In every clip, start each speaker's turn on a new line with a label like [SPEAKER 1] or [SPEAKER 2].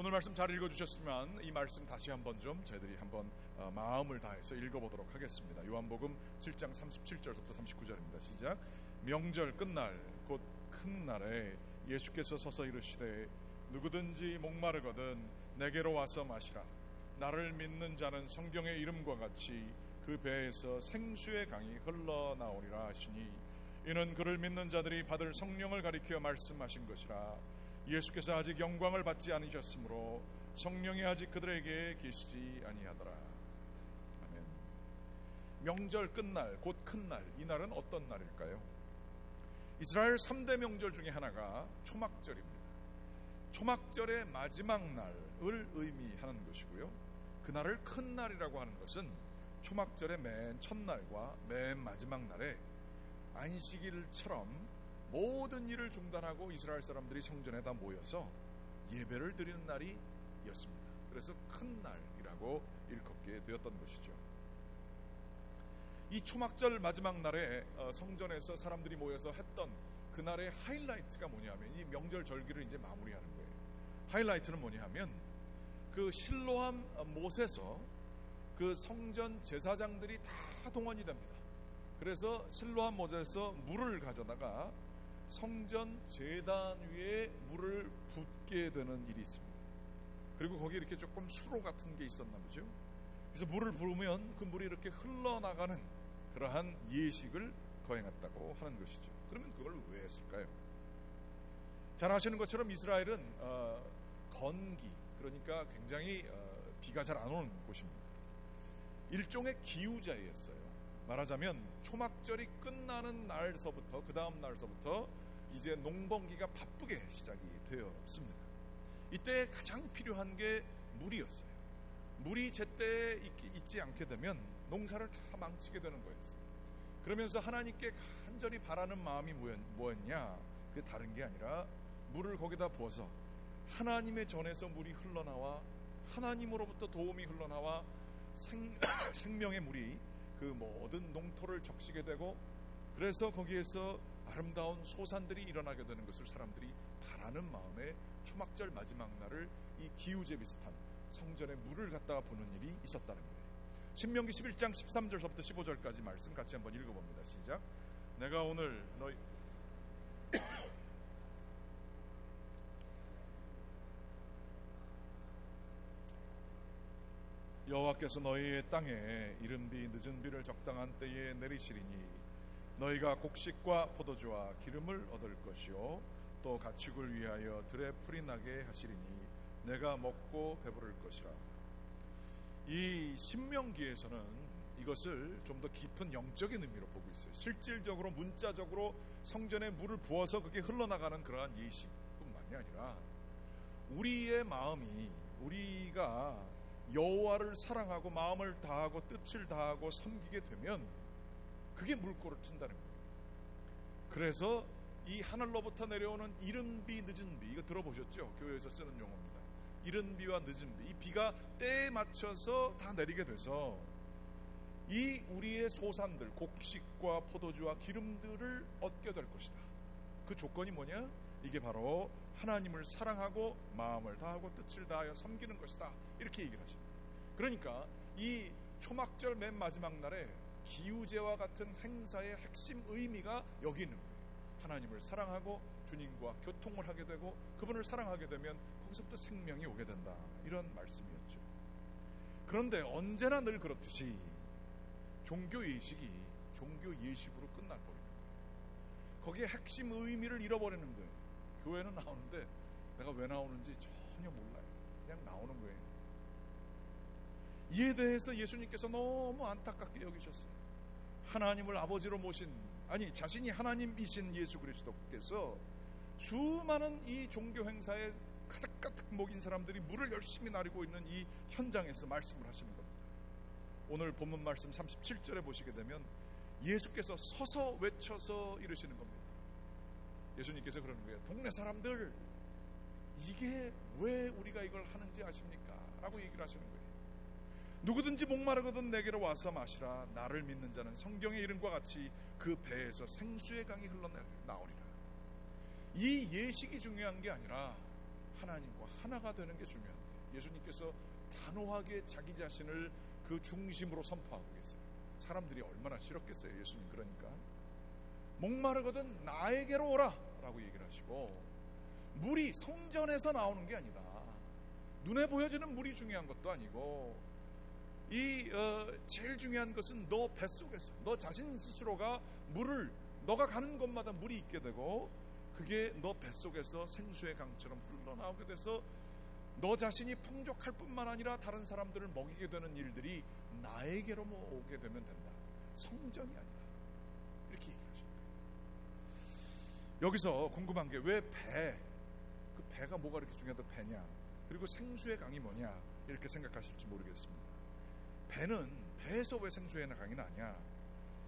[SPEAKER 1] 오늘 말씀 잘 읽어주셨으면 이 말씀 다시 한번 좀 저희들이 한번 마음을 다해서 읽어보도록 하겠습니다. 요한복음 7장 37절부터 39절입니다. 시작. 명절 끝날 곧 큰 날에 예수께서 서서 이르시되 누구든지 목마르거든 내게로 와서 마시라. 나를 믿는 자는 성경의 이름과 같이 그 배에서 생수의 강이 흘러나오리라 하시니 이는 그를 믿는 자들이 받을 성령을 가리켜 말씀하신 것이라. 예수께서 아직 영광을 받지 않으셨으므로 성령이 아직 그들에게 계시지 아니하더라. 아멘. 명절 끝날 곧 큰 날, 이 날은 어떤 날일까요? 이스라엘 3대 명절 중에 하나가 초막절입니다. 초막절의 마지막 날을 의미하는 것이고요. 그날을 큰 날이라고 하는 것은 초막절의 맨 첫날과 맨 마지막 날에 안식일처럼 모든 일을 중단하고 이스라엘 사람들이 성전에 다 모여서 예배를 드리는 날이었습니다. 그래서 큰 날이라고 일컫게 되었던 것이죠. 이 초막절 마지막 날에 성전에서 사람들이 모여서 했던 그날의 하이라이트가 뭐냐면 이 명절 절기를 이제 마무리하는 거예요. 하이라이트는 뭐냐면 그 실로암 못에서 그 성전 제사장들이 다 동원이 됩니다. 그래서 실로암 못에서 물을 가져다가 성전 제단 위에 물을 붓게 되는 일이 있습니다. 그리고 거기 이렇게 조금 수로 같은 게 있었나 보죠. 그래서 물을 부으면 그 물이 이렇게 흘러나가는 그러한 예식을 거행했다고 하는 것이죠. 그러면 그걸 왜 했을까요? 잘 아시는 것처럼 이스라엘은 건기, 그러니까 굉장히 비가 잘 안 오는 곳입니다. 일종의 기후자였어요. 말하자면 초막절이 끝나는 날서부터 그 다음 날서부터 이제 농번기가 바쁘게 시작이 되었습니다. 이때 가장 필요한 게 물이었어요. 물이 제때에 있지 않게 되면 농사를 다 망치게 되는 거였어요. 그러면서 하나님께 간절히 바라는 마음이 뭐였냐? 그게 다른 게 아니라 물을 거기다 부어서 하나님의 전에서 물이 흘러나와 하나님으로부터 도움이 흘러나와 생명의 물이 그 모든 농토를 적시게 되고 그래서 거기에서 아름다운 소산들이 일어나게 되는 것을 사람들이 바라는 마음에 초막절 마지막 날을 이 기우제 비슷한 성전에 물을 갖다가 부는 일이 있었다는 거예요. 신명기 11장 13절부터 15절까지 말씀 같이 한번 읽어봅니다. 시작. 내가 오늘 너희 여호와께서 너희의 땅에 이른 비 늦은 비를 적당한 때에 내리시리니 너희가 곡식과 포도주와 기름을 얻을 것이요 또 가축을 위하여 들에 풀이 나게 하시리니 내가 먹고 배부를 것이라. 이 신명기에서는 이것을 좀 더 깊은 영적인 의미로 보고 있어요. 실질적으로 문자적으로 성전에 물을 부어서 그게 흘러나가는 그러한 예식뿐만이 아니라 우리의 마음이 우리가 여호와를 사랑하고 마음을 다하고 뜻을 다하고 섬기게 되면 그게 물꼬를 튼다는 거예요. 그래서 이 하늘로부터 내려오는 이른 비 늦은 비, 이거 들어보셨죠? 교회에서 쓰는 용어입니다. 이른 비와 늦은 비, 이 비가 때에 맞춰서 다 내리게 돼서 이 우리의 소산들, 곡식과 포도주와 기름들을 얻게 될 것이다. 그 조건이 뭐냐? 이게 바로 하나님을 사랑하고 마음을 다하고 뜻을 다하여 섬기는 것이다. 이렇게 얘기를 하십니다. 그러니까 이 초막절 맨 마지막 날에 기우제와 같은 행사의 핵심 의미가 여기 있는 거예요. 하나님을 사랑하고 주님과 교통을 하게 되고 그분을 사랑하게 되면 거기서부터 생명이 오게 된다. 이런 말씀이었죠. 그런데 언제나 늘 그렇듯이 종교 예식이 종교 예식으로 끝날 버리는 거예요. 거기에 핵심 의미를 잃어버리는 거예요. 교회는 나오는데 내가 왜 나오는지 전혀 몰라요. 그냥 나오는 거예요. 이에 대해서 예수님께서 너무 안타깝게 여기셨어요. 하나님을 아버지로 모신, 아니 자신이 하나님이신 예수 그리스도께서 수많은 이 종교 행사에 가득가득 먹인 사람들이 물을 열심히 나르고 있는 이 현장에서 말씀을 하시는 겁니다. 오늘 본문 말씀 37절에 보시게 되면 예수께서 서서 외쳐서 이르시는 겁니다. 예수님께서 그러는 거예요. 동네 사람들, 이게 왜 우리가 이걸 하는지 아십니까? 라고 얘기를 하시는 거예요. 누구든지 목마르거든 내게로 와서 마시라. 나를 믿는 자는 성경의 이름과 같이 그 배에서 생수의 강이 흘러나오리라. 이 예식이 중요한 게 아니라 하나님과 하나가 되는 게 중요한데 예수님께서 단호하게 자기 자신을 그 중심으로 선포하고 계세요. 사람들이 얼마나 싫었겠어요. 예수님 그러니까 목마르거든 나에게로 오라 라고 얘기를 하시고, 물이 성전에서 나오는 게 아니다. 눈에 보여지는 물이 중요한 것도 아니고 제일 중요한 것은 너 뱃속에서 너 자신 스스로가 물을, 너가 가는 곳마다 물이 있게 되고 그게 너 뱃속에서 생수의 강처럼 흘러나오게 돼서 너 자신이 풍족할 뿐만 아니라 다른 사람들을 먹이게 되는 일들이 나에게로 오게 되면 된다. 성전이 아니다. 이렇게 얘기하십니다. 여기서 궁금한 게 왜 그 배가 뭐가 이렇게 중요하다 배냐, 그리고 생수의 강이 뭐냐 이렇게 생각하실지 모르겠습니다. 배에서 왜 생수의 강이 나냐?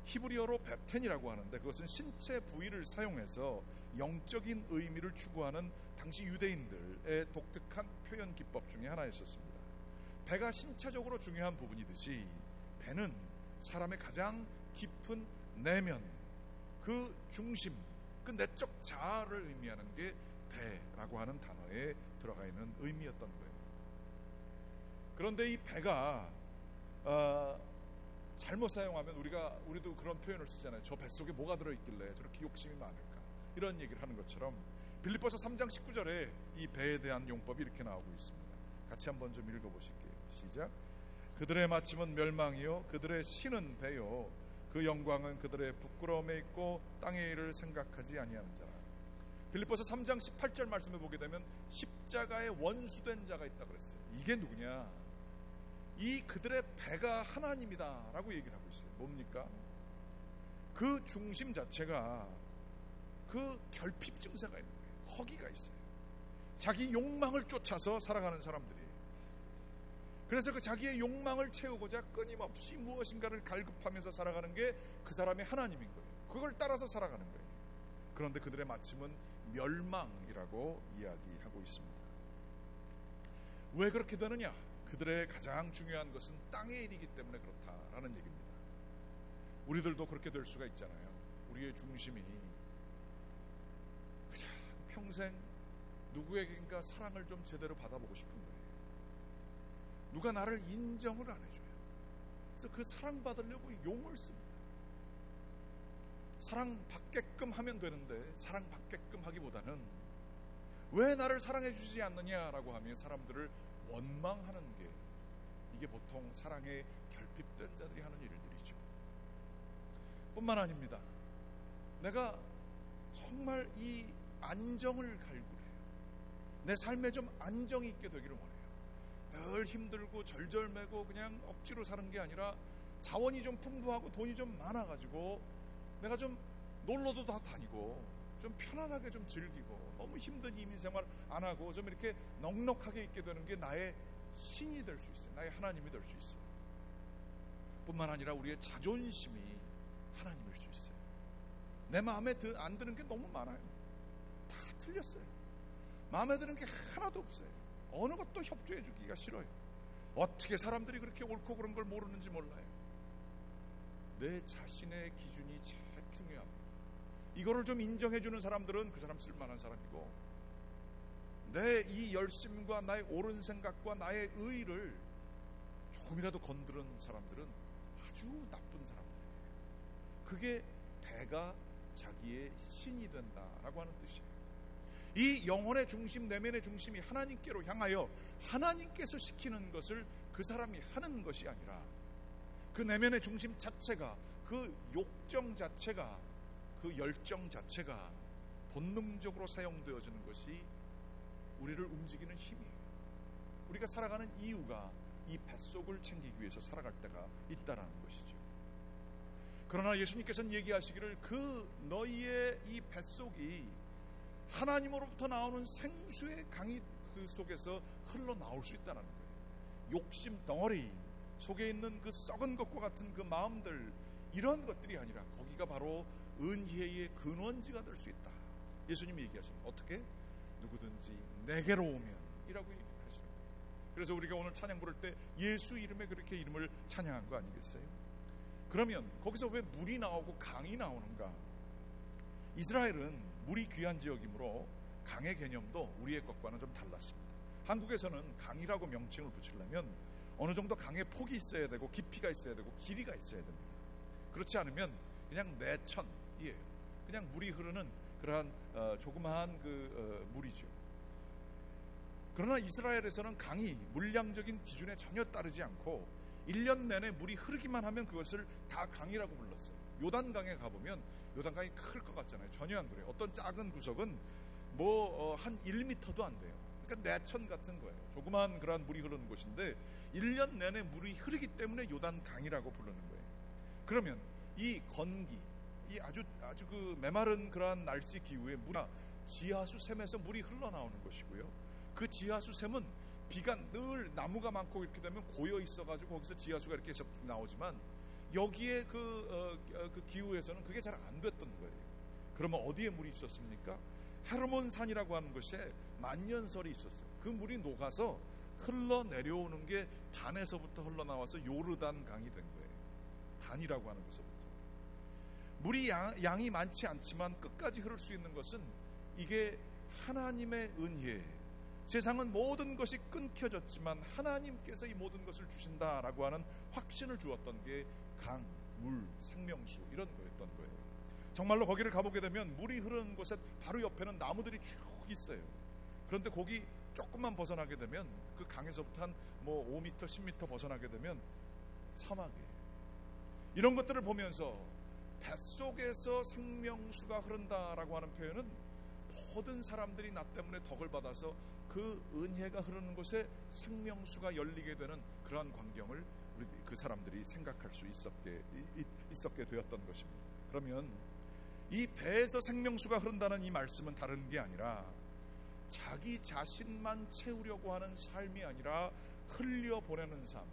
[SPEAKER 1] 히브리어로 베텐이라고 하는데 그것은 신체 부위를 사용해서 영적인 의미를 추구하는 당시 유대인들의 독특한 표현 기법 중에 하나였었습니다. 배가 신체적으로 중요한 부분이듯이 배는 사람의 가장 깊은 내면, 그 중심, 그 내적 자아를 의미하는 게 배라고 하는 단어에 들어가 있는 의미였던 거예요. 그런데 이 배가 잘못 사용하면 우리도 그런 표현을 쓰잖아요. 저 뱃속에 뭐가 들어있길래 저렇게 욕심이 많을까, 이런 얘기를 하는 것처럼 빌립보서 3장 19절에 이 배에 대한 용법이 이렇게 나오고 있습니다. 같이 한번 좀 읽어보실게요. 시작. 그들의 마침은 멸망이요 그들의 신은 배요 그 영광은 그들의 부끄러움에 있고 땅의 일을 생각하지 아니하는 자라. 빌립보서 3장 18절 말씀을 보게 되면 십자가에 원수된 자가 있다 그랬어요. 이게 누구냐? 이 그들의 배가 하나님이다 라고 얘기를 하고 있어요. 뭡니까? 그 중심 자체가 그 결핍 증세가 있는 거예요. 허기가 있어요. 자기 욕망을 쫓아서 살아가는 사람들이에요. 그래서 그 자기의 욕망을 채우고자 끊임없이 무엇인가를 갈급하면서 살아가는 게 그 사람의 하나님인 거예요. 그걸 따라서 살아가는 거예요. 그런데 그들의 마침은 멸망이라고 이야기하고 있습니다. 왜 그렇게 되느냐? 그들의 가장 중요한 것은 땅의 일이기 때문에 그렇다라는 얘기입니다. 우리들도 그렇게 될 수가 있잖아요. 우리의 중심이 그냥 평생 누구에게인가 사랑을 좀 제대로 받아보고 싶은 거예요. 누가 나를 인정을 안 해줘요. 그래서 그 사랑받으려고 용을 씁니다. 사랑받게끔 하면 되는데 사랑받게끔 하기보다는 왜 나를 사랑해주지 않느냐라고 하면 사람들을 원망하는 게, 이게 보통 사랑에 결핍된 자들이 하는 일들이죠. 뿐만 아닙니다. 내가 정말 이 안정을 갈구해요. 내 삶에 좀 안정이 있게 되기를 원해요. 늘 힘들고 절절매고 그냥 억지로 사는 게 아니라 자원이 좀 풍부하고 돈이 좀 많아가지고 내가 좀 놀러도 다 다니고 좀 편안하게 좀 즐기고 너무 힘든 이민생활 안 하고 좀 이렇게 넉넉하게 있게 되는 게 나의 신이 될 수 있어요. 나의 하나님이 될 수 있어요. 뿐만 아니라 우리의 자존심이 하나님일 수 있어요. 내 마음에 안 드는 게 너무 많아요. 다 틀렸어요. 마음에 드는 게 하나도 없어요. 어느 것도 협조해 주기가 싫어요. 어떻게 사람들이 그렇게 옳고 그런 걸 모르는지 몰라요. 내 자신의 기준이 제일 중요합니다. 이거를 좀 인정해 주는 사람들은 그 사람 쓸만한 사람이고, 내 이 열심과 나의 옳은 생각과 나의 의의를 조금이라도 건드린 사람들은 아주 나쁜 사람들이에요. 그게 배가 자기의 신이 된다라고 하는 뜻이에요. 이 영혼의 중심, 내면의 중심이 하나님께로 향하여 하나님께서 시키는 것을 그 사람이 하는 것이 아니라 그 내면의 중심 자체가, 그 욕정 자체가, 그 열정 자체가 본능적으로 사용되어지는 것이 우리를 움직이는 힘이에요. 우리가 살아가는 이유가 이 뱃속을 챙기기 위해서 살아갈 때가 있다라는 것이죠. 그러나 예수님께서는 얘기하시기를 그 너희의 이 뱃속이 하나님으로부터 나오는 생수의 강이 그 속에서 흘러나올 수 있다는 거예요. 욕심 덩어리 속에 있는 그 썩은 것과 같은 그 마음들, 이런 것들이 아니라 거기가 바로 은혜의 근원지가 될 수 있다. 예수님이 얘기하시는, 어떻게? 누구든지 내게로 오면 이라고 얘기하시는 거예요. 그래서 우리가 오늘 찬양 부를 때 예수 이름에 그렇게 이름을 찬양한 거 아니겠어요? 그러면 거기서 왜 물이 나오고 강이 나오는가? 이스라엘은 물이 귀한 지역이므로 강의 개념도 우리의 것과는 좀 달랐습니다. 한국에서는 강이라고 명칭을 붙이려면 어느 정도 강의 폭이 있어야 되고 깊이가 있어야 되고 길이가 있어야 됩니다. 그렇지 않으면 그냥 내천이에요. 그냥 물이 흐르는 그러한 조그마한 물이죠. 그러나 이스라엘에서는 강이 물량적인 기준에 전혀 따르지 않고 1년 내내 물이 흐르기만 하면 그것을 다 강이라고 불렀어요. 요단강에 가보면 요단강이 클 것 같잖아요. 전혀 안 그래요. 어떤 작은 구석은 한 1m도 안 돼요. 그러니까 내천 같은 거예요. 조그마한 그러한 물이 흐르는 곳인데 1년 내내 물이 흐르기 때문에 요단강이라고 부르는 거예요. 그러면 이 건기, 이 아주 그 메마른 그러한 날씨 기후에 지하수 샘에서 물이 흘러나오는 것이고요. 그 지하수 샘은 비가 늘 나무가 많고 이렇게 되면 고여 있어가지고 거기서 지하수가 이렇게 나오지만 여기에 그 기후에서는 그게 잘 안 됐던 거예요. 그러면 어디에 물이 있었습니까? 헤르몬산이라고 하는 곳에 만년설이 있었어요. 그 물이 녹아서 흘러내려오는 게 단에서부터 흘러나와서 요르단 강이 된 거예요. 단이라고 하는 곳에서부터. 물이 양이 많지 않지만 끝까지 흐를 수 있는 것은 이게 하나님의 은혜. 세상은 모든 것이 끊겨졌지만 하나님께서 이 모든 것을 주신다라고 하는 확신을 주었던 게 강, 물, 생명수 이런 거였던 거예요. 정말로 거기를 가보게 되면 물이 흐르는 곳에 바로 옆에는 나무들이 쭉 있어요. 그런데 거기 조금만 벗어나게 되면 그 강에서부터 한 5m, 10m 벗어나게 되면 사막이에요. 이런 것들을 보면서 뱃속에서 생명수가 흐른다라고 하는 표현은 모든 사람들이 나 때문에 덕을 받아서 그 은혜가 흐르는 곳에 생명수가 열리게 되는 그러한 광경을 그 사람들이 생각할 수 있었게 되었던 것입니다. 그러면 이 배에서 생명수가 흐른다는 이 말씀은 다른 게 아니라 자기 자신만 채우려고 하는 삶이 아니라 흘려보내는 삶,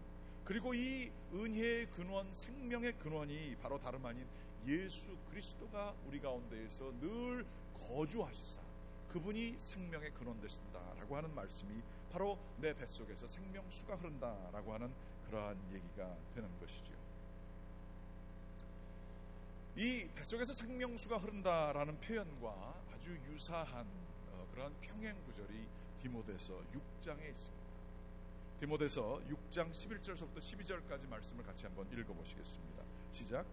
[SPEAKER 1] 그리고 이 은혜의 근원, 생명의 근원이 바로 다름 아닌 예수 그리스도가 우리 가운데에서 늘 거주하시사 그분이 생명의 근원 되신다라고 하는 말씀이 바로 내 뱃속에서 생명수가 흐른다라고 하는 그러한 얘기가 되는 것이죠. 이 뱃속에서 생명수가 흐른다라는 표현과 아주 유사한 그러한 평행 구절이 디모데서 6장에 있습니다. 디모데서 6장 11절서부터 12절까지 말씀을 같이 한번 읽어보시겠습니다. 시작.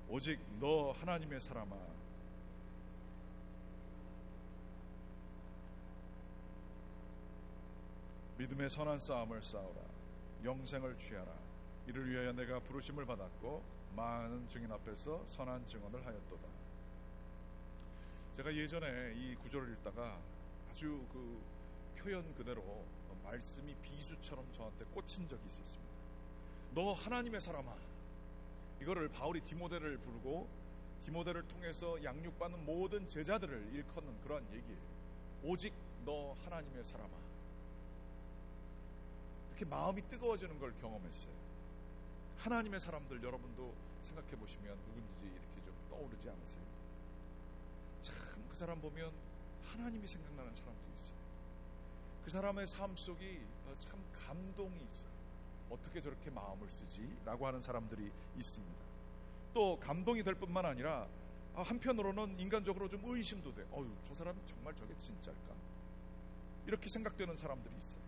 [SPEAKER 1] 오직 너 하나님의 사람아, 믿음의 선한 싸움을 싸우라. 영생을 취하라. 이를 위하여 내가 부르심을 받았고 많은 증인 앞에서 선한 증언을 하였도다. 제가 예전에 이 구절을 읽다가 아주 그 표현 그대로 말씀이 비수처럼 저한테 꽂힌 적이 있었습니다. 너 하나님의 사람아. 이거를 바울이 디모데를 부르고 디모데를 통해서 양육받는 모든 제자들을 일컫는 그런 얘기예요. 오직 너 하나님의 사람아. 이렇게 마음이 뜨거워지는 걸 경험했어요. 하나님의 사람들 여러분도 생각해 보시면 누군지 이렇게 좀 떠오르지 않으세요? 참 그 사람 보면 하나님이 생각나는 사람도 있어요. 그 사람의 삶 속이 참 감동이 있어요. 어떻게 저렇게 마음을 쓰지? 라고 하는 사람들이 있습니다. 또 감동이 될 뿐만 아니라 한편으로는 인간적으로 좀 의심도 돼요. 저 사람이 정말 저게 진짜일까? 이렇게 생각되는 사람들이 있어요.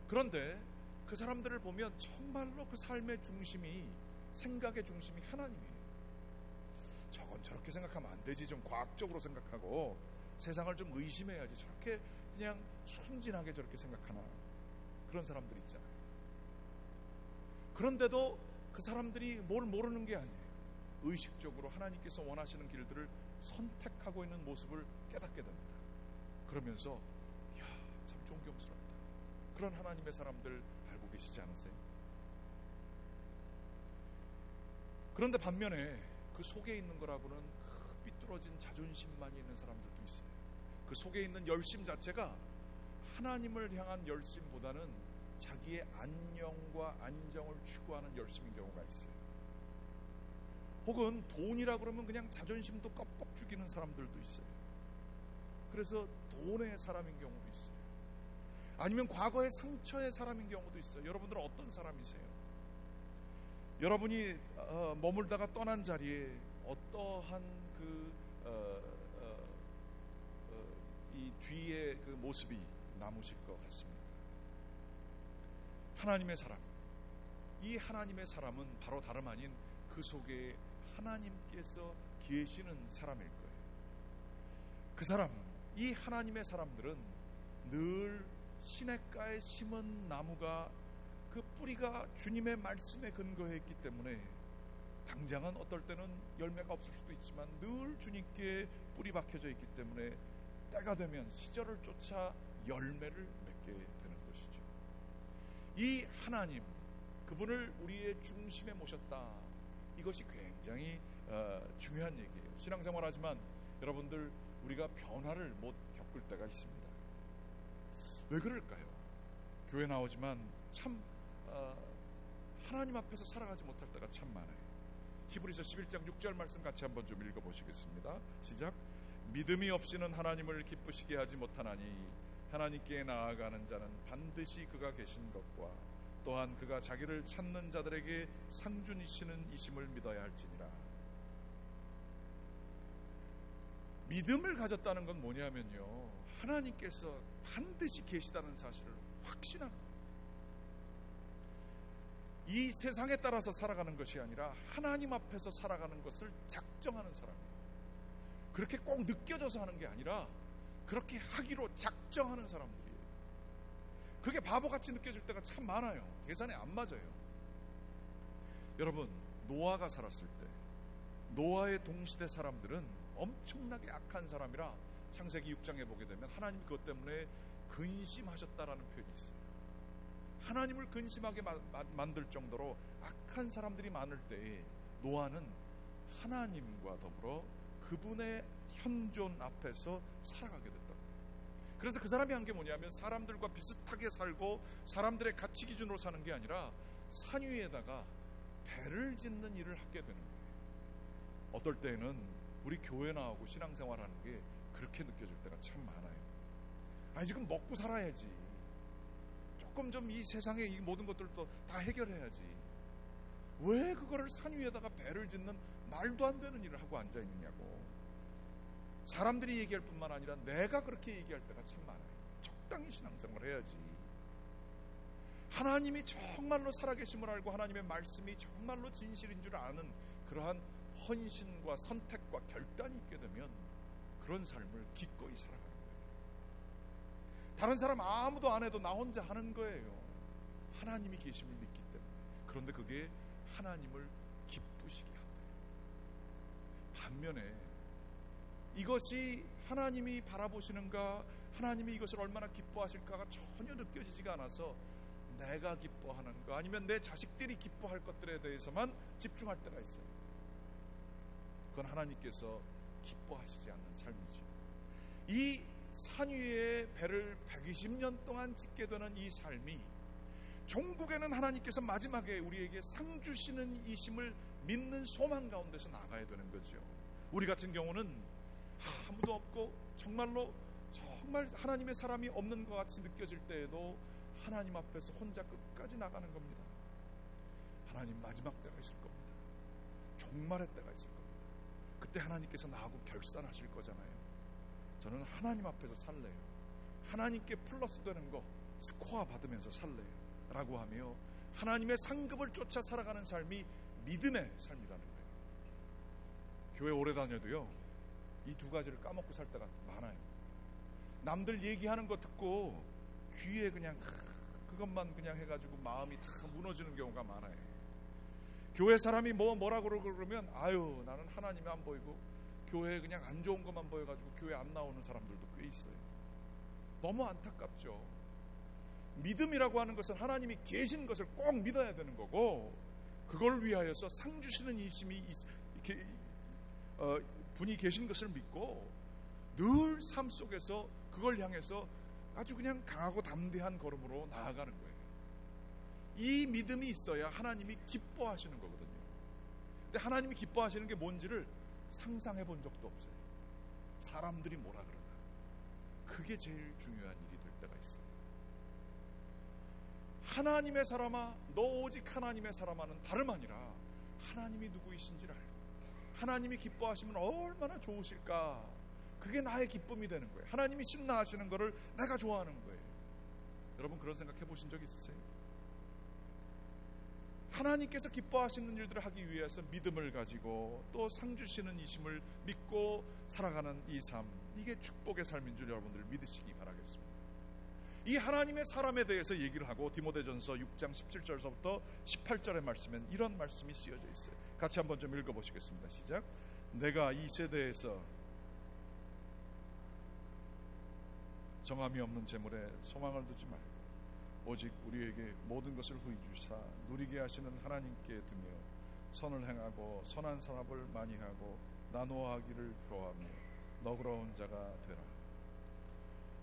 [SPEAKER 1] 그런데 그 사람들을 보면 정말로 그 삶의 중심이, 생각의 중심이 하나님이에요. 저건 저렇게 생각하면 안 되지, 좀 과학적으로 생각하고 세상을 좀 의심해야지, 저렇게 그냥 순진하게 저렇게 생각하나, 그런 사람들이 있잖아요. 그런데도 그 사람들이 뭘 모르는 게 아니에요. 의식적으로 하나님께서 원하시는 길들을 선택하고 있는 모습을 깨닫게 됩니다. 그러면서 참 존경스럽다. 그런 하나님의 사람들 알고 계시지 않으세요? 그런데 반면에 그 속에 있는 거라고는 삐뚤어진 자존심만이 있는 사람들도 있어요. 그 속에 있는 열심 자체가 하나님을 향한 열심보다는 자기의 안녕과 안정을 추구하는 열심인 경우가 있어요. 혹은 돈이라 그러면 그냥 자존심도 껍벅 죽이는 사람들도 있어요. 그래서 돈의 사람인 경우도 있어요. 아니면 과거의 상처의 사람인 경우도 있어요. 여러분들은 어떤 사람이세요? 여러분이 머물다가 떠난 자리에 어떠한 이 모습이 남으실 것 같습니다. 하나님의 사람, 이 하나님의 사람은 바로 다름 아닌 그 속에 하나님께서 계시는 사람일 거예요. 그 사람, 이 하나님의 사람들은 늘 시냇가에 심은 나무가 그 뿌리가 주님의 말씀에 근거해 있기 때문에 당장은 어떨 때는 열매가 없을 수도 있지만 늘 주님께 뿌리 박혀져 있기 때문에 때가 되면 시절을 쫓아 열매를 맺게 되는 것이죠. 이 하나님, 그분을 우리의 중심에 모셨다. 이것이 굉장히 중요한 얘기예요. 신앙생활 하지만 여러분들 우리가 변화를 못 겪을 때가 있습니다. 왜 그럴까요? 교회 나오지만 참 하나님 앞에서 살아가지 못할 때가 참 많아요. 히브리서 11장 6절 말씀 같이 한번 좀 읽어보시겠습니다. 시작. 믿음이 없이는 하나님을 기쁘시게 하지 못하나니 하나님께 나아가는 자는 반드시 그가 계신 것과 또한 그가 자기를 찾는 자들에게 상준이시는 이심을 믿어야 할지니라. 믿음을 가졌다는 건 뭐냐면요, 하나님께서 반드시 계시다는 사실을 확신하는 거예요. 이 세상에 따라서 살아가는 것이 아니라 하나님 앞에서 살아가는 것을 작정하는 사람이에요. 그렇게 꼭 느껴져서 하는 게 아니라 그렇게 하기로 작정하는 사람들이에요. 그게 바보같이 느껴질 때가 참 많아요. 계산이 안 맞아요. 여러분, 노아가 살았을 때 노아의 동시대 사람들은 엄청나게 악한 사람이라 창세기 6장에 보게 되면 하나님 그것 때문에 근심하셨다라는 표현이 있어요. 하나님을 근심하게 만들 정도로 악한 사람들이 많을 때에 노아는 하나님과 더불어 그분의 현존 앞에서 살아가게 됐다. 그래서 그 사람이 한 게 뭐냐면 사람들과 비슷하게 살고 사람들의 가치 기준으로 사는 게 아니라 산 위에다가 배를 짓는 일을 하게 되는 거예요. 어떨 때는 우리 교회 나오고 신앙생활하는 게 그렇게 느껴질 때가 참 많아요. 아니 지금 먹고 살아야지. 조금 좀 이 세상의 이 모든 것들도 다 해결해야지. 왜 그거를 산 위에다가 배를 짓는 말도 안 되는 일을 하고 앉아 있느냐고. 사람들이 얘기할 뿐만 아니라 내가 그렇게 얘기할 때가 참 많아요. 적당히 신앙생활을 해야지. 하나님이 정말로 살아계심을 알고 하나님의 말씀이 정말로 진실인 줄 아는 그러한 헌신과 선택과 결단이 있게 되면 그런 삶을 기꺼이 살아가는 거예요. 다른 사람 아무도 안 해도 나 혼자 하는 거예요. 하나님이 계심을 믿기 때문에. 그런데 그게 하나님을 기쁘시게 한다. 반면에 이것이 하나님이 바라보시는가, 하나님이 이것을 얼마나 기뻐하실까가 전혀 느껴지지가 않아서 내가 기뻐하는가 아니면 내 자식들이 기뻐할 것들에 대해서만 집중할 때가 있어요. 그건 하나님께서 기뻐하시지 않는 삶이죠. 이 산 위에 배를 120년 동안 짓게 되는 이 삶이 종국에는 하나님께서 마지막에 우리에게 상 주시는 이심을 믿는 소망 가운데서 나가야 되는 거죠. 우리 같은 경우는 아무도 없고 정말 하나님의 사람이 없는 것 같이 느껴질 때에도 하나님 앞에서 혼자 끝까지 나가는 겁니다. 하나님 마지막 때가 있을 겁니다. 종말의 때가 있을 겁니다. 그때 하나님께서 나하고 결산하실 거잖아요. 저는 하나님 앞에서 살래요. 하나님께 플러스 되는 거 스코어 받으면서 살래요 라고 하며 하나님의 상급을 쫓아 살아가는 삶이 믿음의 삶이라는 거예요. 교회 오래 다녀도요, 이 두 가지를 까먹고 살 때가 많아요. 남들 얘기하는 거 듣고 귀에 그냥 그것만 그냥 해가지고 마음이 다 무너지는 경우가 많아요. 교회 사람이 뭐라 그러면 아유 나는 하나님이 안 보이고 교회에 그냥 안 좋은 것만 보여가지고 교회 안 나오는 사람들도 꽤 있어요. 너무 안타깝죠. 믿음이라고 하는 것은 하나님이 계신 것을 꼭 믿어야 되는 거고 그걸 위하여서 상 주시는 이심이 분이 계신 것을 믿고 늘 삶 속에서 그걸 향해서 아주 그냥 강하고 담대한 걸음으로 나아가는 거예요. 이 믿음이 있어야 하나님이 기뻐하시는 거거든요. 근데 하나님이 기뻐하시는 게 뭔지를 상상해 본 적도 없어요. 사람들이 뭐라 그러나. 그게 제일 중요한 일이 될 때가 있어요. 하나님의 사람아, 너 오직 하나님의 사람아는 다름 아니라 하나님이 누구이신지를 알고 하나님이 기뻐하시면 얼마나 좋으실까. 그게 나의 기쁨이 되는 거예요. 하나님이 신나하시는 거를 내가 좋아하는 거예요. 여러분 그런 생각 해보신 적 있으세요? 하나님께서 기뻐하시는 일들을 하기 위해서 믿음을 가지고 또 상 주시는 이심을 믿고 살아가는 이 삶, 이게 축복의 삶인 줄 여러분들 믿으시기 바라겠습니다. 이 하나님의 사람에 대해서 얘기를 하고 디모데전서 6장 17절서부터 18절의 말씀엔 이런 말씀이 쓰여져 있어요. 같이 한번 좀 읽어보시겠습니다. 시작. 내가 이 세대에서 정함이 없는 재물에 소망을 두지 말고 오직 우리에게 모든 것을 후히 주시사 누리게 하시는 하나님께 두며 선을 행하고 선한 산업을 많이 하고 나누어 하기를 표하며 너그러운 자가 되라.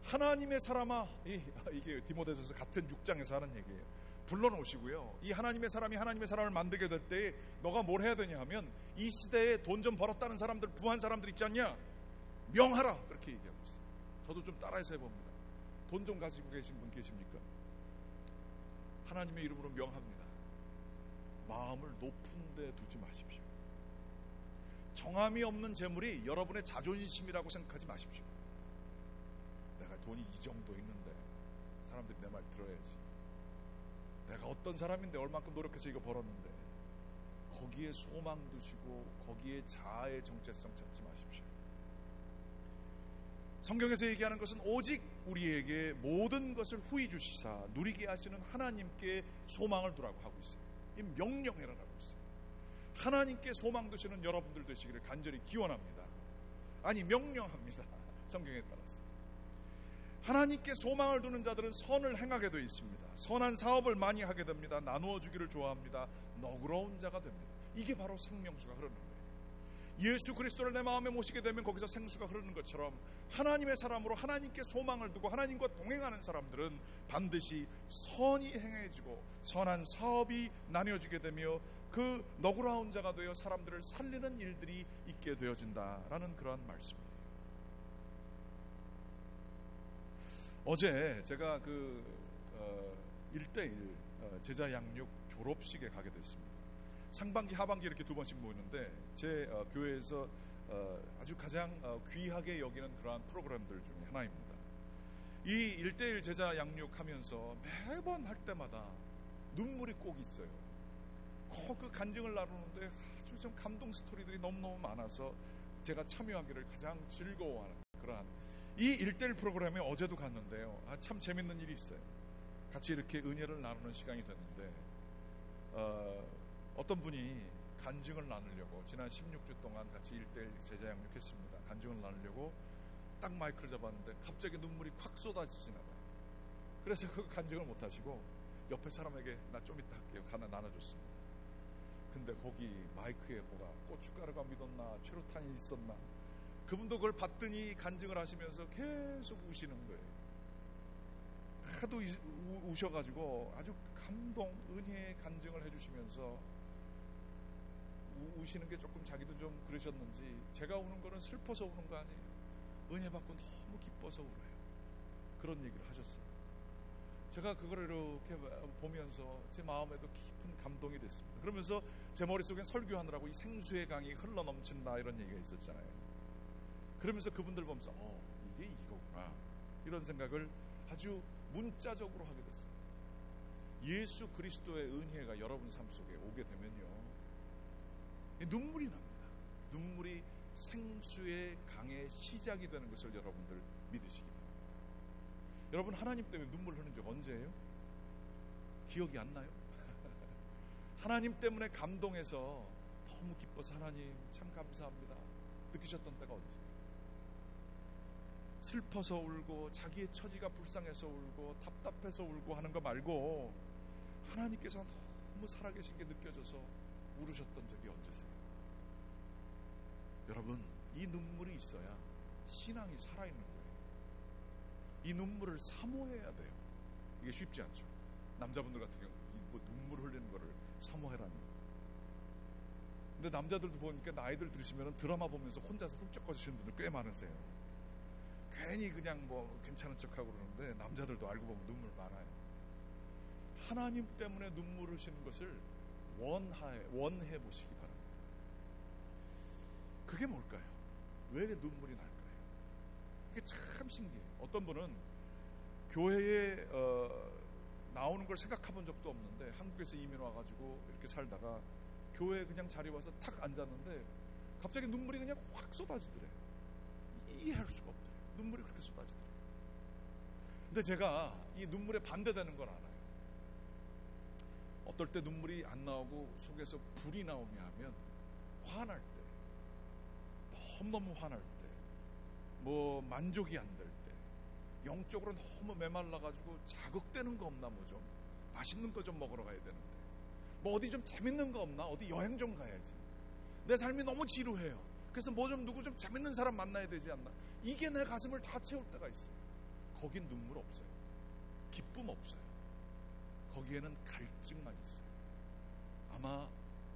[SPEAKER 1] 하나님의 사람아, 이게 디모데전서 같은 6장에서 하는 얘기예요. 불러놓으시고요, 이 하나님의 사람이 하나님의 사람을 만들게 될 때 너가 뭘 해야 되냐 하면 이 시대에 돈 좀 벌었다는 사람들, 부한 사람들 있지 않냐, 명하라, 그렇게 얘기하고 있어요. 저도 좀 따라해서 해봅니다. 돈 좀 가지고 계신 분 계십니까? 하나님의 이름으로 명합니다. 마음을 높은 데 두지 마십시오. 정함이 없는 재물이 여러분의 자존심이라고 생각하지 마십시오. 내가 돈이 이 정도 있는데 사람들이 내 말 들어야지, 내가 어떤 사람인데 얼만큼 노력해서 이거 벌었는데, 거기에 소망 두시고 거기에 자아의 정체성 찾지 마십시오. 성경에서 얘기하는 것은 오직 우리에게 모든 것을 후히 주시사 누리게 하시는 하나님께 소망을 두라고 하고 있어요. 이 명령해라라고 있어요. 하나님께 소망 두시는 여러분들 되시기를 간절히 기원합니다. 아니, 명령합니다. 성경에 따라서 하나님께 소망을 두는 자들은 선을 행하게 되어 있습니다. 선한 사업을 많이 하게 됩니다. 나누어 주기를 좋아합니다. 너그러운 자가 됩니다. 이게 바로 생명수가 흐르는 거예요. 예수 그리스도를 내 마음에 모시게 되면 거기서 생수가 흐르는 것처럼 하나님의 사람으로 하나님께 소망을 두고 하나님과 동행하는 사람들은 반드시 선이 행해지고 선한 사업이 나뉘어지게 되며 그 너그러운 자가 되어 사람들을 살리는 일들이 있게 되어진다라는 그러한 말씀이에요. 어제 제가 1:1 제자 양육 졸업식에 가게 됐습니다. 상반기 하반기 이렇게 두 번씩 모이는데 제 교회에서 아주 가장 귀하게 여기는 그러한 프로그램들 중에 하나입니다. 이 1:1 제자 양육하면서 매번 할 때마다 눈물이 꼭 있어요. 그 간증을 나누는데 아주 좀 감동 스토리들이 너무너무 많아서 제가 참여하기를 가장 즐거워하는 그러한 이 1:1 프로그램에 어제도 갔는데요. 참 재밌는 일이 있어요. 같이 이렇게 은혜를 나누는 시간이 됐는데 어떤 분이 간증을 나누려고 지난 16주 동안 같이 1:1 제자 양육했습니다. 간증을 나누려고 딱 마이크를 잡았는데 갑자기 눈물이 콱 쏟아지시나 봐요. 그래서 그 간증을 못 하시고 옆에 사람에게 나 좀 이따 할게요 하나 나눠줬습니다. 근데 거기 마이크에 뭐가 고춧가루가 묻었나 최루탄이 있었나, 그분도 그걸 봤더니 간증을 하시면서 계속 우시는 거예요. 하도 우셔가지고 아주 감동, 은혜의 간증을 해주시면서 우시는 게 조금 자기도 좀 그러셨는지 제가 우는 거는 슬퍼서 우는 거 아니에요. 은혜 받고 너무 기뻐서 울어요. 그런 얘기를 하셨어요. 제가 그걸 이렇게 보면서 제 마음에도 깊은 감동이 됐습니다. 그러면서 제 머릿속엔 설교하느라고 이 생수의 강이 흘러넘친다 이런 얘기가 있었잖아요. 그러면서 그분들 보면서 이게 이거구나 이런 생각을 아주 문자적으로 하게 됐어요. 예수 그리스도의 은혜가 여러분 삶 속에 오게 되면요, 눈물이 납니다. 눈물이 생수의 강의 시작이 되는 것을 여러분들 믿으시기 바랍니다. 여러분 하나님 때문에 눈물 흘린 적 언제예요? 기억이 안 나요? 하나님 때문에 감동해서 너무 기뻐서 하나님 참 감사합니다 느끼셨던 때가 언제? 슬퍼서 울고 자기의 처지가 불쌍해서 울고 답답해서 울고 하는 거 말고 하나님께서 너무 살아계신 게 느껴져서 울으셨던 적이 언제세요? 여러분, 이 눈물이 있어야 신앙이 살아있는 거예요. 이 눈물을 사모해야 돼요. 이게 쉽지 않죠. 남자분들 같은 경우 뭐 눈물 흘리는 거를 사모해라니. 근데 남자들도 보니까 나이들 들으시면 드라마 보면서 혼자서 훌쩍 거리시는 분들 꽤 많으세요. 괜히 그냥 뭐 괜찮은 척하고 그러는데 남자들도 알고 보면 눈물 많아요. 하나님 때문에 눈물 흘리시는 것을 원해 보시기 바랍니다. 그게 뭘까요? 왜 눈물이 날까요? 그게 참 신기해요. 어떤 분은 교회에 나오는 걸 생각해 본 적도 없는데 한국에서 이민 와가지고 이렇게 살다가 교회에 그냥 자리 와서 탁 앉았는데 갑자기 눈물이 그냥 확 쏟아지더래. 이해할 수가 없더래. 눈물이 그렇게 쏟아지더래. 근데 제가 이 눈물에 반대되는 걸 알아요. 어떨 때 눈물이 안 나오고 속에서 불이 나오냐 하면 화날 때, 너무너무 화날 때, 뭐 만족이 안 될 때, 영적으로 너무 메말라가지고 자극되는 거 없나, 뭐 좀 맛있는 거 좀 먹으러 가야 되는데, 뭐 어디 좀 재밌는 거 없나, 어디 여행 좀 가야지, 내 삶이 너무 지루해요, 그래서 뭐 좀 누구 좀 재밌는 사람 만나야 되지 않나, 이게 내 가슴을 다 채울 때가 있어요. 거긴 눈물 없어요. 기쁨 없어요. 거기에는 갈증만 있어요. 아마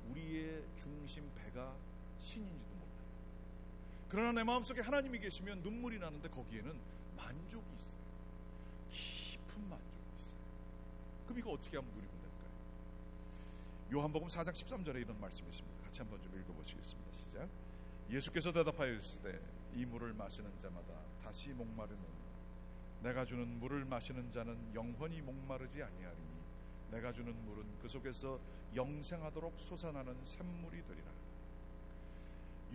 [SPEAKER 1] 우리의 중심 배가 신인지도 몰라요. 그러나 내 마음속에 하나님이 계시면 눈물이 나는데 거기에는 만족이 있어요. 깊은 만족이 있어요. 그럼 이거 어떻게 하면 누리면 될까요? 요한복음 4장 13절에 이런 말씀이 있습니다. 같이 한번 좀 읽어보시겠습니다. 시작. 예수께서 대답하여 주시되 이 물을 마시는 자마다 다시 목마르는 내가 주는 물을 마시는 자는 영원히 목마르지 아니하리니 내가 주는 물은 그 속에서 영생하도록 솟아나는 샘물이 되리라.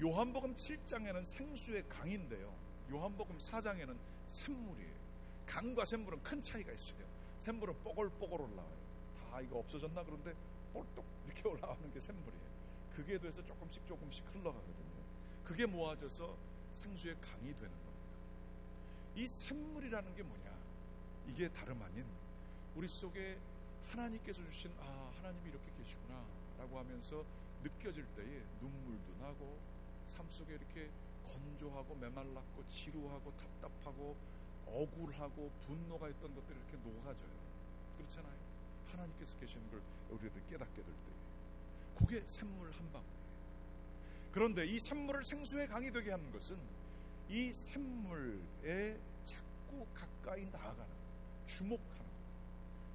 [SPEAKER 1] 요한복음 7장에는 생수의 강인데요, 요한복음 4장에는 샘물이에요. 강과 샘물은 큰 차이가 있어요. 샘물은 뽀글뽀글 올라와요. 다 이거 없어졌나 그런데 볼떡 이렇게 올라오는 게 샘물이에요. 그게 돼서 조금씩 흘러가거든요. 그게 모아져서 생수의 강이 되는 겁니다. 이 샘물이라는 게 뭐냐? 이게 다름 아닌 우리 속에 하나님께서 주신 하나님이 이렇게 계시구나 라고 하면서 느껴질 때에 눈물도 나고 삶 속에 이렇게 건조하고 메말랐고 지루하고 답답하고 억울하고 분노가 있던 것들이 이렇게 녹아져요. 그렇잖아요. 하나님께서 계시는 걸 우리들 깨닫게 될 때에 그게 샘물 한 방울이에요. 그런데 이 샘물을 생수의 강이 되게 하는 것은 이 샘물에 자꾸 가까이 나아가는, 주목하는.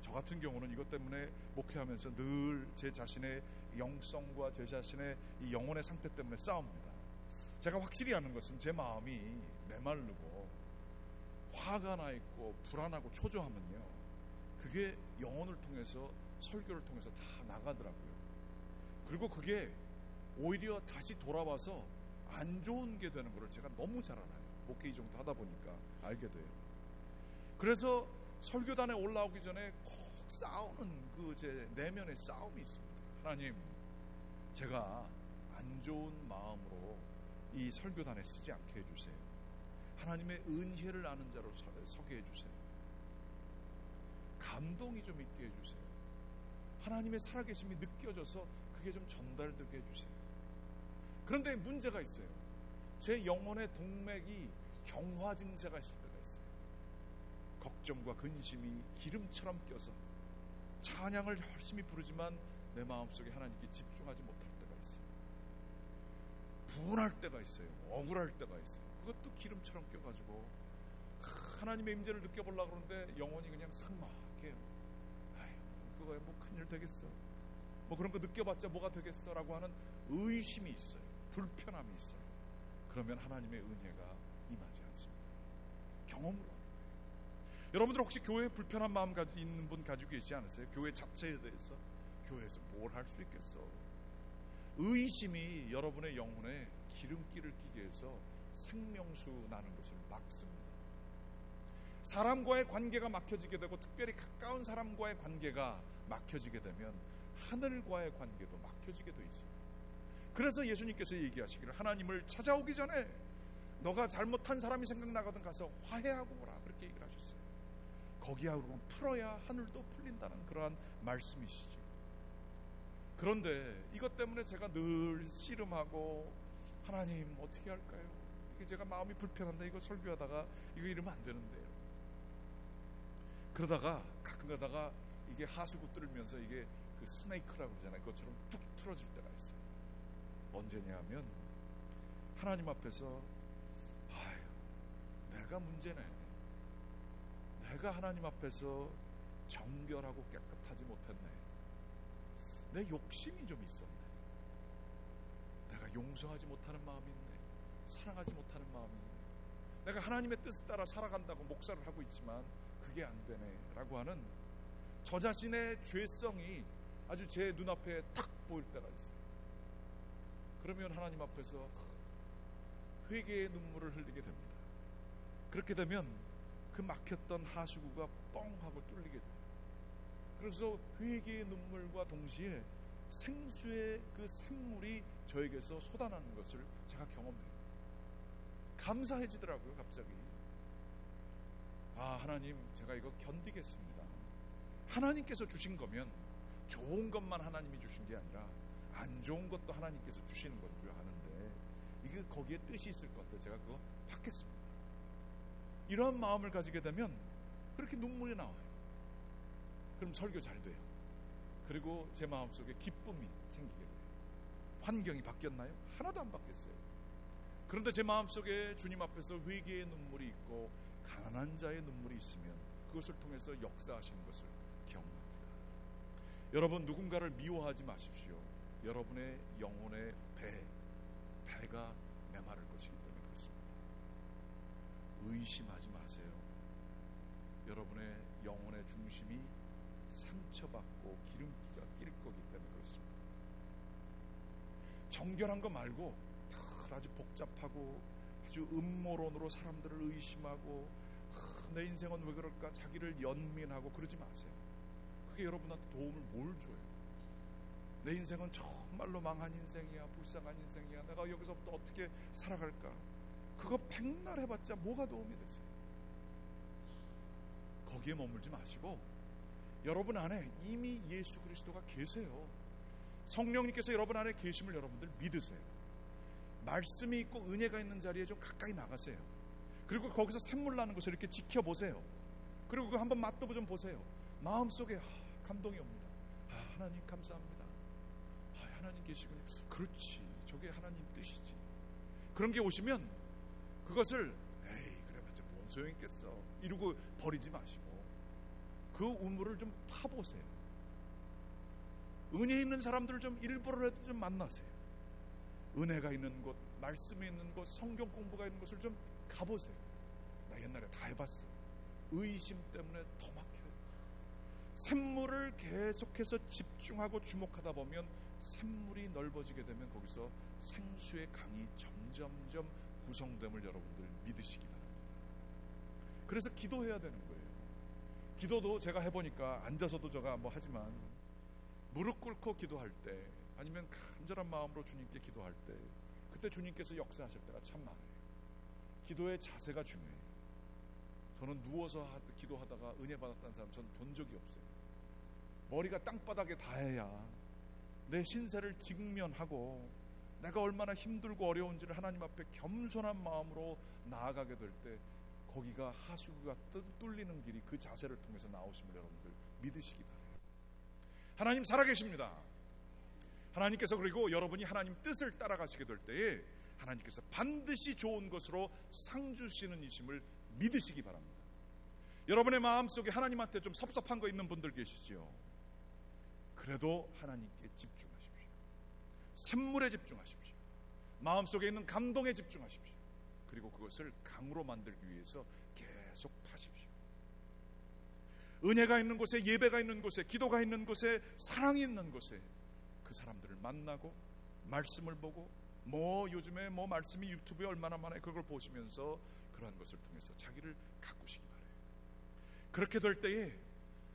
[SPEAKER 1] 저 같은 경우는 이것 때문에 목회하면서 늘 제 자신의 영성과 제 자신의 이 영혼의 상태 때문에 싸웁니다. 제가 확실히 아는 것은 제 마음이 메마르고 화가 나 있고 불안하고 초조하면요, 그게 영혼을 통해서, 설교를 통해서 다 나가더라고요. 그리고 그게 오히려 다시 돌아와서 안 좋은 게 되는 걸 제가 너무 잘 알아요. 목회 이 정도 하다 보니까 알게 돼요. 그래서 설교단에 올라오기 전에 꼭 싸우는 그 제 내면의 싸움이 있습니다. 하나님, 제가 안 좋은 마음으로 이 설교단에 쓰지 않게 해주세요. 하나님의 은혜를 아는 자로 서게 해주세요. 감동이 좀 있게 해주세요. 하나님의 살아계심이 느껴져서 그게 좀 전달되게 해주세요. 그런데 문제가 있어요. 제 영혼의 동맥이 경화 증세가 있을 때가 있어요. 걱정과 근심이 기름처럼 껴서 찬양을 열심히 부르지만 내 마음속에 하나님께 집중하지 못할 때가 있어요. 분할 때가 있어요. 억울할 때가 있어요. 그것도 기름처럼 껴가지고 하나님의 임재를 느껴보려고 그러는데 영혼이 그냥 삭막해요. 아유, 그거에 뭐 큰일 되겠어, 뭐 그런 거 느껴봤자 뭐가 되겠어 라고 하는 의심이 있어요. 불편함이 있어요. 그러면 하나님의 은혜가 임하지 않습니다. 경험으로. 여러분들 혹시 교회에 불편한 마음 있는 분 가지고 계시지 않으세요? 교회 자체에 대해서, 교회에서 뭘 할 수 있겠어. 의심이 여러분의 영혼에 기름기를 끼게 해서 생명수 나는 것을 막습니다. 사람과의 관계가 막혀지게 되고, 특별히 가까운 사람과의 관계가 막혀지게 되면 하늘과의 관계도 막혀지게 돼 있어요. 그래서 예수님께서 얘기하시기를, 하나님을 찾아오기 전에 너가 잘못한 사람이 생각나거든 가서 화해하고 오라, 그렇게 얘기를 하셨어요. 거기하고 풀어야 하늘도 풀린다는 그러한 말씀이시죠. 그런데 이것 때문에 제가 늘 씨름하고, 하나님 어떻게 할까요? 이게 제가 마음이 불편한데 이거 설교하다가 이거 이러면 안 되는데요. 그러다가 가끔 가다가 이게 하수구 뚫으면서 이게 그 스네이크라고 그러잖아요. 그것처럼 툭 틀어질 때가 있어요. 언제냐 하면 하나님 앞에서 내가 문제네. 내가 하나님 앞에서 정결하고 깨끗하지 못했네. 내 욕심이 좀 있었네. 내가 용서하지 못하는 마음이 있네. 사랑하지 못하는 마음이 있네. 내가 하나님의 뜻을 따라 살아간다고 목사를 하고 있지만 그게 안 되네 라고 하는 저 자신의 죄성이 아주 제 눈앞에 탁 보일 때가 있어요. 그러면 하나님 앞에서 회개의 눈물을 흘리게 됩니다. 그렇게 되면 그 막혔던 하수구가 뻥 하고 뚫리게 돼요. 그래서 회개의 눈물과 동시에 생수의 그 샘물이 저에게서 쏟아나는 것을 제가 경험해요. 감사해지더라고요. 갑자기 하나님, 제가 이거 견디겠습니다. 하나님께서 주신 거면 좋은 것만 하나님이 주신 게 아니라 안 좋은 것도 하나님께서 주시는 건 줄 아는데 이게 거기에 뜻이 있을 건데 제가 그거 받겠습니다. 이러한 마음을 가지게 되면 그렇게 눈물이 나와요. 그럼 설교 잘 돼요. 그리고 제 마음속에 기쁨이 생기게 돼요. 환경이 바뀌었나요? 하나도 안 바뀌었어요. 그런데 제 마음속에 주님 앞에서 회개의 눈물이 있고 가난한 자의 눈물이 있으면 그것을 통해서 역사하시는 것을 경험합니다. 여러분, 누군가를 미워하지 마십시오. 여러분의 영혼의 배가 메마를 것이기 때문에 그렇습니다. 의심하지 마세요. 여러분의 영혼의 중심이 상처받고 기름기가 낄 거기 때문에 그렇습니다. 정결한 거 말고 아주 복잡하고 아주 음모론으로 사람들을 의심하고 내 인생은 왜 그럴까 자기를 연민하고 그러지 마세요. 그게 여러분한테 도움을 뭘 줘요? 내 인생은 정말로 망한 인생이야, 불쌍한 인생이야, 내가 여기서부터 어떻게 살아갈까? 그거 백날 해봤자 뭐가 도움이 되세요? 거기에 머물지 마시고 여러분 안에 이미 예수 그리스도가 계세요. 성령님께서 여러분 안에 계심을 여러분들 믿으세요. 말씀이 있고 은혜가 있는 자리에 좀 가까이 나가세요. 그리고 거기서 샘물 나는 것을 이렇게 지켜보세요. 그리고 그거 한번 맛도 좀 보세요. 마음속에 감동이 옵니다. 하나님 감사합니다. 하나님 계시군요. 그렇지, 저게 하나님 뜻이지. 그런 게 오시면 그것을 그래봤자 뭔 소용이 있겠어 이러고 버리지 마시고 그 우물을 좀 파보세요. 은혜 있는 사람들을 좀 일부러라도 좀 만나세요. 은혜가 있는 곳, 말씀이 있는 곳, 성경 공부가 있는 곳을 좀 가보세요. 나 옛날에 다 해봤어. 의심 때문에 더 막혀요. 샘물을 계속해서 집중하고 주목하다 보면 샘물이 넓어지게 되면 거기서 생수의 강이 점점점 구성됨을 여러분들 믿으시기 바랍니다. 그래서 기도해야 되는 거예요. 기도도 제가 해보니까 앉아서도 제가 뭐 하지만 무릎 꿇고 기도할 때 아니면 간절한 마음으로 주님께 기도할 때 그때 주님께서 역사하실 때가 참 많아요. 기도의 자세가 중요해요. 저는 누워서 기도하다가 은혜 받았다는 사람 전 본 적이 없어요. 머리가 땅바닥에 닿아야 내 신세를 직면하고 내가 얼마나 힘들고 어려운지를 하나님 앞에 겸손한 마음으로 나아가게 될 때 거기가 하수구가 뚫리는 길이 그 자세를 통해서 나오심을 여러분들 믿으시기 바랍니다. 하나님 살아계십니다. 하나님께서 그리고 여러분이 하나님 뜻을 따라가시게 될 때에 하나님께서 반드시 좋은 것으로 상 주시는 이심을 믿으시기 바랍니다. 여러분의 마음속에 하나님한테 좀 섭섭한 거 있는 분들 계시죠? 그래도 하나님께 집중하십시오. 샘물에 집중하십시오. 마음속에 있는 감동에 집중하십시오. 그리고 그것을 강으로 만들기 위해서 계속 파십시오. 은혜가 있는 곳에, 예배가 있는 곳에, 기도가 있는 곳에, 사랑이 있는 곳에 그 사람들을 만나고 말씀을 보고 요즘에 말씀이 유튜브에 얼마나 많아요. 그걸 보시면서 그러한 것을 통해서 자기를 가꾸시기 바라요. 그렇게 될 때에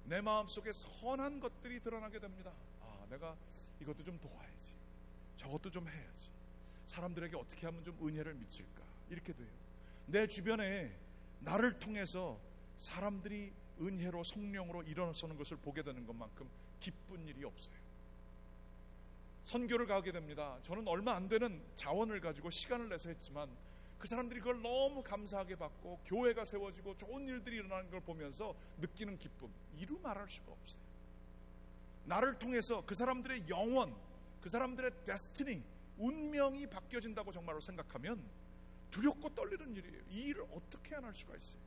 [SPEAKER 1] 내 마음속에 선한 것들이 드러나게 됩니다. 내가 이것도 좀 도와야지, 저것도 좀 해야지, 사람들에게 어떻게 하면 좀 은혜를 미칠까, 이렇게 돼요. 내 주변에 나를 통해서 사람들이 은혜로 성령으로 일어서는 것을 보게 되는 것만큼 기쁜 일이 없어요. 선교를 가게 됩니다. 저는 얼마 안 되는 자원을 가지고 시간을 내서 했지만 그 사람들이 그걸 너무 감사하게 받고 교회가 세워지고 좋은 일들이 일어나는 걸 보면서 느끼는 기쁨, 이루 말할 수가 없어요. 나를 통해서 그 사람들의 영혼, 그 사람들의 데스티니, 운명이 바뀌어진다고 정말로 생각하면 두렵고 떨리는 일이에요. 이 일을 어떻게 안 할 수가 있어요.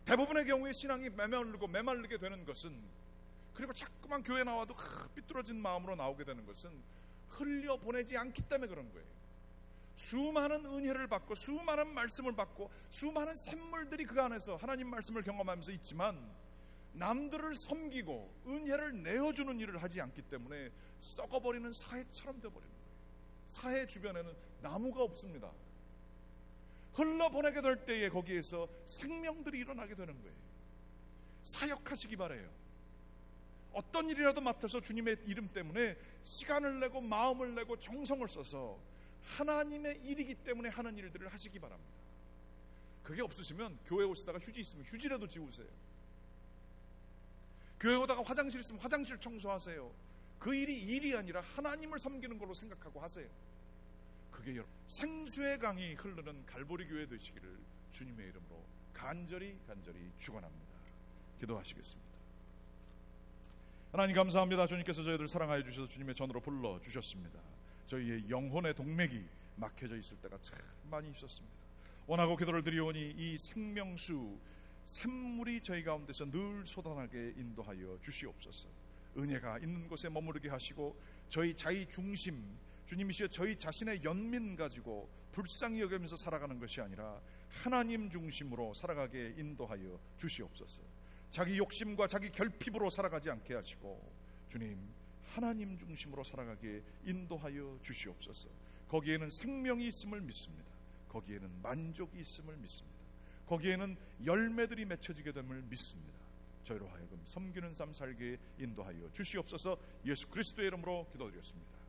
[SPEAKER 1] 대부분의 경우에 신앙이 메말르게 되는 것은, 그리고 자꾸만 교회 나와도 삐뚤어진 마음으로 나오게 되는 것은 흘려보내지 않기 때문에 그런 거예요. 수많은 은혜를 받고 수많은 말씀을 받고 수많은 샘물들이 그 안에서 하나님 말씀을 경험하면서 있지만 남들을 섬기고 은혜를 내어주는 일을 하지 않기 때문에 썩어버리는 사해처럼 되어버리는 거예요. 사해 주변에는 나무가 없습니다. 흘러보내게 될 때에 거기에서 생명들이 일어나게 되는 거예요. 사역하시기 바라요. 어떤 일이라도 맡아서 주님의 이름 때문에 시간을 내고 마음을 내고 정성을 써서 하나님의 일이기 때문에 하는 일들을 하시기 바랍니다. 그게 없으시면 교회 오시다가 휴지 있으면 휴지라도 지우세요. 교회 오다가 화장실 있으면 화장실 청소하세요. 그 일이 아니라 하나님을 섬기는 걸로 생각하고 하세요. 그게 여러분 생수의 강이 흐르는 갈보리 교회 되시기를 주님의 이름으로 간절히 축원합니다. 기도하시겠습니다. 하나님 감사합니다. 주님께서 저희들 사랑하여 주셔서 주님의 전으로 불러주셨습니다. 저희의 영혼의 동맥이 막혀져 있을 때가 참 많이 있었습니다. 원하고 기도를 드리오니 이 생명수 샘물이 저희 가운데서 늘 솟아나게 인도하여 주시옵소서. 은혜가 있는 곳에 머무르게 하시고 저희 자의 중심 주님이시여 저희 자신의 연민 가지고 불쌍히 여기면서 살아가는 것이 아니라 하나님 중심으로 살아가게 인도하여 주시옵소서. 자기 욕심과 자기 결핍으로 살아가지 않게 하시고 주님 하나님 중심으로 살아가게 인도하여 주시옵소서. 거기에는 생명이 있음을 믿습니다. 거기에는 만족이 있음을 믿습니다. 거기에는 열매들이 맺혀지게 됨을 믿습니다. 저희로 하여금 섬기는 삶 살게 인도하여 주시옵소서. 예수 그리스도의 이름으로 기도드렸습니다.